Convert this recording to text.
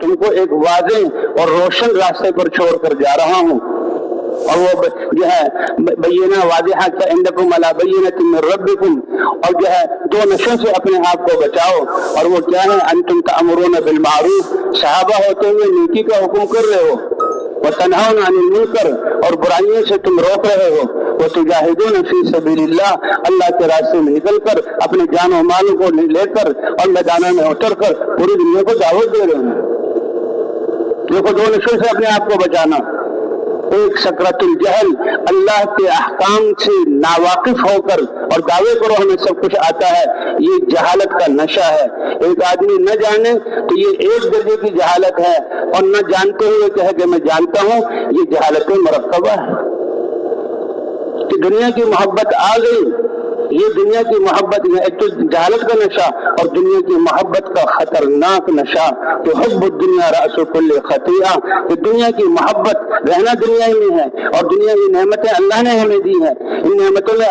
तुमको एक वाज़ेह और रोशन रास्ते पर छोड़ कर जा रहा हूँ। और वो जो है बय्यिना वाज़िहा का इंदकुम अला बय्यिनतिन मिन रब्बिकुम, और जो है दो नशों से अपने आप को बचाओ। और वो क्या है? अंतुम तअमुरून बिल मारूफ, सहाबा होते हुए नेकी का हुक्म कर रहे हो, व तनहौना अनिल मुनकर, और बुराइयों से तुम रोक रहे हो, व तुजाहिदून फी सबीलिल्लाह, अल्लाह के रास्ते में निकल कर अपने जान और माल को लेकर और मैदानों में उतर कर पूरी दुनिया को दावत दे रहे हो। देखो, दो नशों से अपने आप को बचाना, एक सकरतुल जहल, अल्लाह के अहकाम से नावाकिफ होकर और दावे करो हमें सब कुछ आता है, ये जहालत का नशा है। एक आदमी न जाने तो ये एक दर्जे की जहालत है, और न जानते हुए कहे कि मैं जानता हूँ, ये जहालत मरकबा है। कि दुनिया की मोहब्बत आ गई, ये दुनिया की मोहब्बत, एक तो जहालत का नशा और दुनिया की मोहब्बत का खतरनाक नशा। तो हुब्बुद दुनिया रअसु कुल्ली खतीआ, कि दुनिया की मोहब्बत, रहना दुनिया ही में है, और दुनिया की नेमतें अल्लाह ने हमें दी हैं, इन नेमतों में